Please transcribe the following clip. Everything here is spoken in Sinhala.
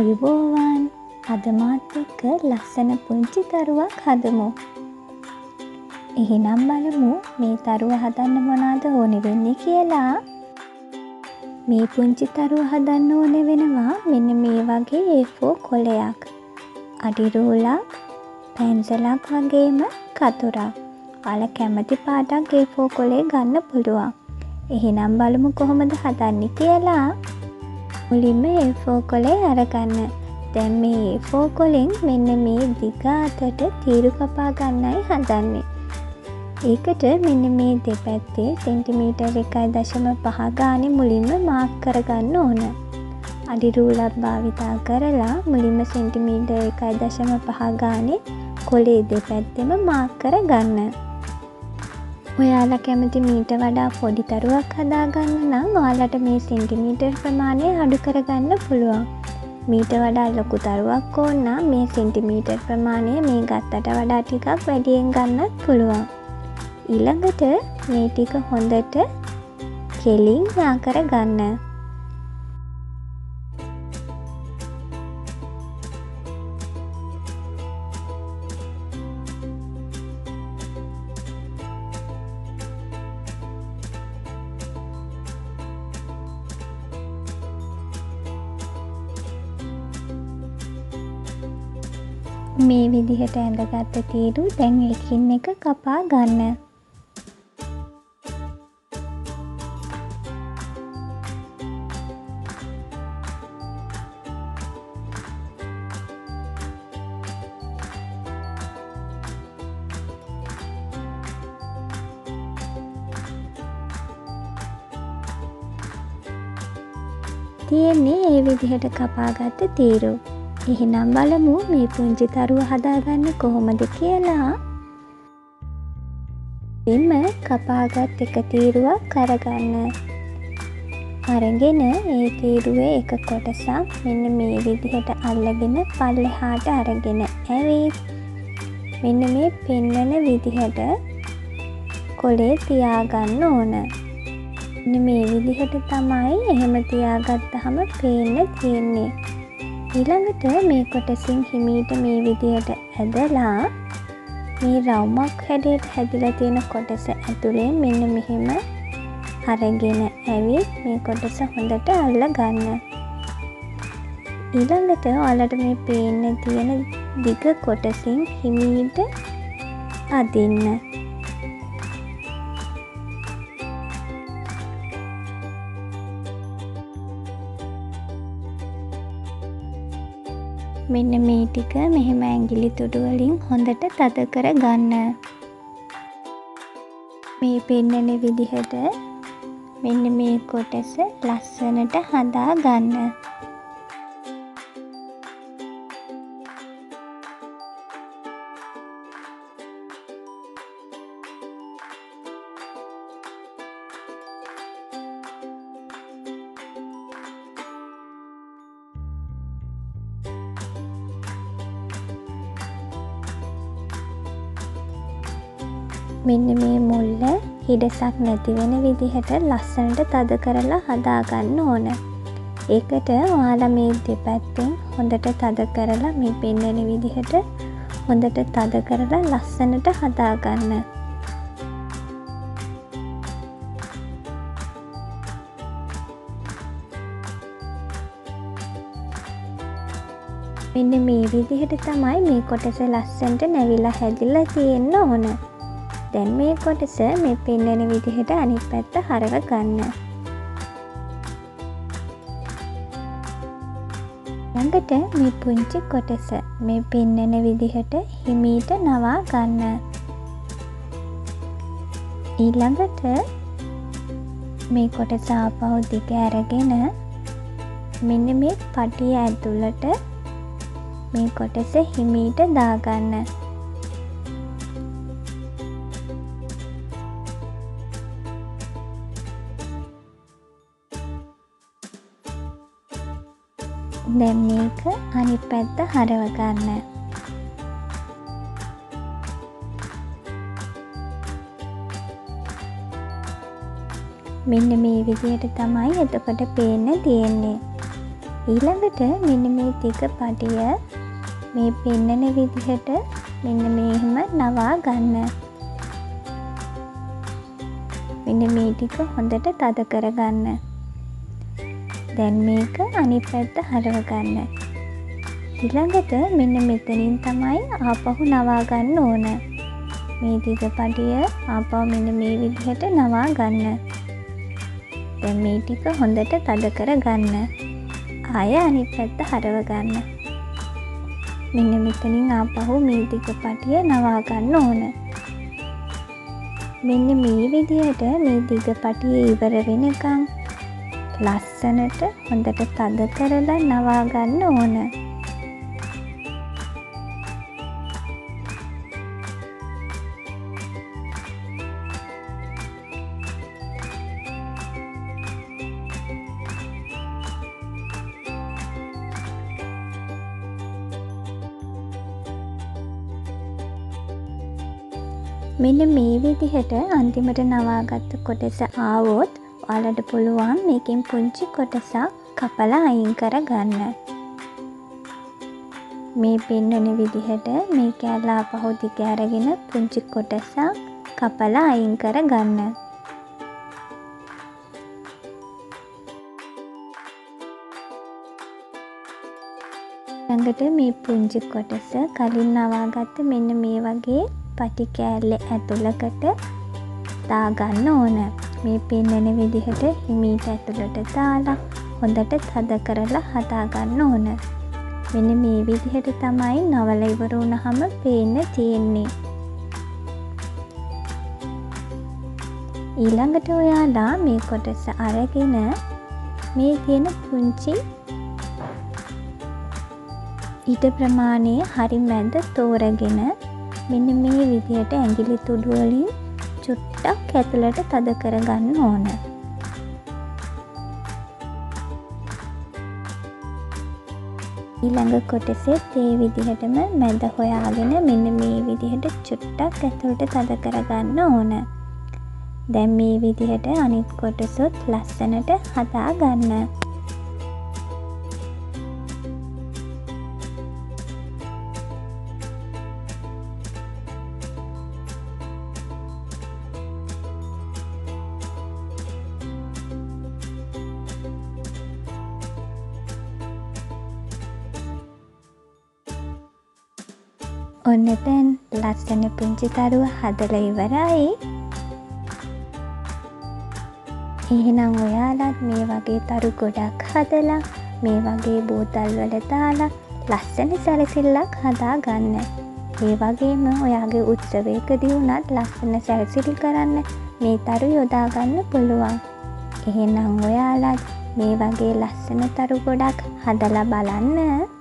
ආයුබෝවන් අද මාත් එක්ක ලස්සන පුංචි තරුවක් හදමු. එහෙනම් බලමු මේ තරුව හදන්න මොනවද ඕනේ වෙන්නේ කියලා. මේ පුංචි තරුව හදන්න ඕනේ වෙනවා මෙන්න මේ වගේ A4 කොලයක්, අඩි රූලක්, පැන්සලක් වගේම කතුරක්. ඔයාලා කැමති පාටක් A4 කොලේ ගන්න පුළුවන්. එහෙනම් බලමු කොහොමද හදන්නේ කියලා. මුලින්ම A4 කොලේ අරගන්න. දැන් මේ A4 කොලෙන් මෙන්න මේ දිග අතට තීරු කපා ගන්නයි හදන්නේ. ඒකට මෙන්න මේ දෙපැත්තේ සෙන්ටිමීටර් 1.5 ගානේ මුලින්ම මාක් කරගන්න ඕන. අඩි රූලක් භාවිතා කරලා මුලින්ම සෙන්ටිමීටර් 1.5 ගානේ කොලේ දෙපැත්තෙම මාක් කරගන්න. ඔයාලා කැමති මීට වඩා පොඩි තරුවක් හදාගන්න නම් ඔයාලට මේ සෙන්ටිමීටර් ප්‍රමාණය අඩු කරගන්න පුළුවන්. මීට වඩා ලොකු තරුවක් ඕන නම් මේ සෙන්ටිමීටර් ප්‍රමාණය මේ ගත්තට වඩා ටිකක් වැඩියෙන් ගන්නත් පුළුවන්. ඊළඟට මේ ටික හොඳට කෙලින් යා කරගන්න. මේ විදිහට ඇඳගත්ත තීරු දැන් එකින් එක කපා ගන්න. තියෙන්නේ ඒ විදිහට කපාගත්ත තීරු. එහෙනම් බලමු මේ පුංචි තරුව හදාගන්න කොහොමද කියලා. එන්න කපාගත් එක තීරුවක් අරගන්න. අරගෙන ඒ තීරුවේ එක කොටසක් මෙන්න මේ විදිහට අල්ලගෙන පල්ලෙහාට අරගෙන ඇවිත් මෙන්න මේ පෙන්වන විදිහට කොලේ තියාගන්න ඕන. මෙන්න මේ විදිහට තමයි එහෙම තියාගත්තාම පේන්න තියෙන්නේ. ඊළඟට මේ කොටසින් හිමීට මේ විදිහට ඇදලා මේ රවුමක් හැඩයට හැදිලා තියෙන කොටස ඇතුලේ මෙන්න මෙහෙම අරගෙන ඇවිත් මේ කොටස හොඳට අල්ල ගන්න. ඊළඟට ඔයාලට මේ පේන්න තියෙන දිග කොටසින් හිමීට අදින්න. මෙන්න මේ ටික මෙහෙම ඇඟිලි තුඩු වලින් හොඳට තද කර ගන්න. මේ පෙන්නන විදිහට මෙන්න මේ කොටස ලස්සනට හදා ගන්න. මෙන්න මේ මුල්ල හිඩසක් නැති වෙන විදිහට ලස්සනට තද කරලා හදාගන්න ඕන. ඒකට ඔයාලා මේ දෙපැත්තෙන් හොඳට තද කරලා මේ පෙන්නන විදිහට හොඳට තද කරලා ලස්සනට හදාගන්න. මෙන්න මේ විදිහට තමයි මේ කොටස ලස්සනට නැවිලා හැදිලා තියෙන්න ඕන. දැන් මේ කොටස මේ පෙන්නන විදිහට අනිත් පැත්ත හරව ගන්න. ළඟට මේ පුංචි කොටස මේ පෙන්නන විදිහට හිමීට නවා ගන්න. ඊළඟට මේ කොටස ආපහු දිග අරගෙන මෙන්න මේ පටිය ඇතුළට මේ කොටස හිමීට දාගන්න. දැන් මේක අනිත් පැත්ත හරව ගන්න. මෙන්න මේ විදිහට තමයි එතකොට පේන්න තියෙන්නේ. ඊළඟට මෙන්න මේ දිග පටිය මේ පෙන්නන විදිහට මෙන්න මෙහෙම නවා ගන්න. මෙන්න මේ ටික හොඳට තද කරගන්න. දැන් මේක අනිත් පැත්ත හරව ගන්න. ඊළඟට මෙන්න මෙතනින් තමයි ආපහු නවා ගන්න ඕන. මේ දිග පටිය ආපහු මෙන්න මේ විදිහට නවා ගන්න. දැන් මේ ටික හොඳට තද කරගන්න. ආය අනිත් පැත්ත හරව ගන්න. මෙන්න මෙතනින් ආපහු මේ දිග පටිය නවා ගන්න ඕන. මෙන්න මේ විදිහට මේ දිග පටිය ඉවර වෙනකන් ලස්සනට හොඳට තද කරලා නවා ගන්න ඕන. මෙන්න මේ විදිහට අන්තිමට නවාගත්ත කොටස ආවොත් ඔයාලට පුළුවන් මේකෙන් පුංචි කොටසක් කපලා අයින් කරගන්න. මේ පෙන්වන විදිහට මේ කෑල්ල ආපහු දිග අරගෙන පුංචි කොටසක් කපලා අයින් කරගන්න. ළඟට මේ පුංචි කොටස කලින් නවාගත්ත මෙන්න මේ වගේ පටි කෑල්ල ඇතුළකට දාගන්න ඕන. මේ පෙන්නන විදිහට හිමීට ඇතුළට දාලා හොඳට තද කරලා හදාගන්න ඕන. මෙන්න මේ විදිහට තමයි නවල ඉවර වුණාම පේන්න තියෙන්නේ. ඊළඟට ඔයාලා මේ කොටස අරගෙන මේ තියෙන පුංචි ඊට ප්‍රමාණය හරි මැද තෝරගෙන මෙන්න මේ විදිහට ඇඟිලි තුඩු වලින් චුට්ටක් ඇතුළට තද කරගන්න ඕන. ඊළඟ කොටසෙත් ඒ විදිහටම මැද හොයාගෙන මෙන්න මේ විදිහට චුට්ටක් ඇතුළට තද කරගන්න ඕන. දැන් මේ විදිහට අනිත් කොටසත් ලස්සනට හදා ගන්න. ඔන්න දැන් ලස්සන පුංචි තරුව හදලා ඉවරයි. එහෙනම් ඔයාලත් මේ වගේ තරු ගොඩක් හදලා මේ වගේ බෝතල් වල දාලා ලස්සන සැරසිල්ලක් හදා ගන්න. ඒ වගේම ඔයාගේ උත්සවයකදී වුණත් ලස්සන සැරසිලි කරන්න මේ තරු යොදා ගන්න පුළුවන්. එහෙනම් ඔයාලත් මේ වගේ ලස්සන තරු ගොඩක් හදලා බලන්න.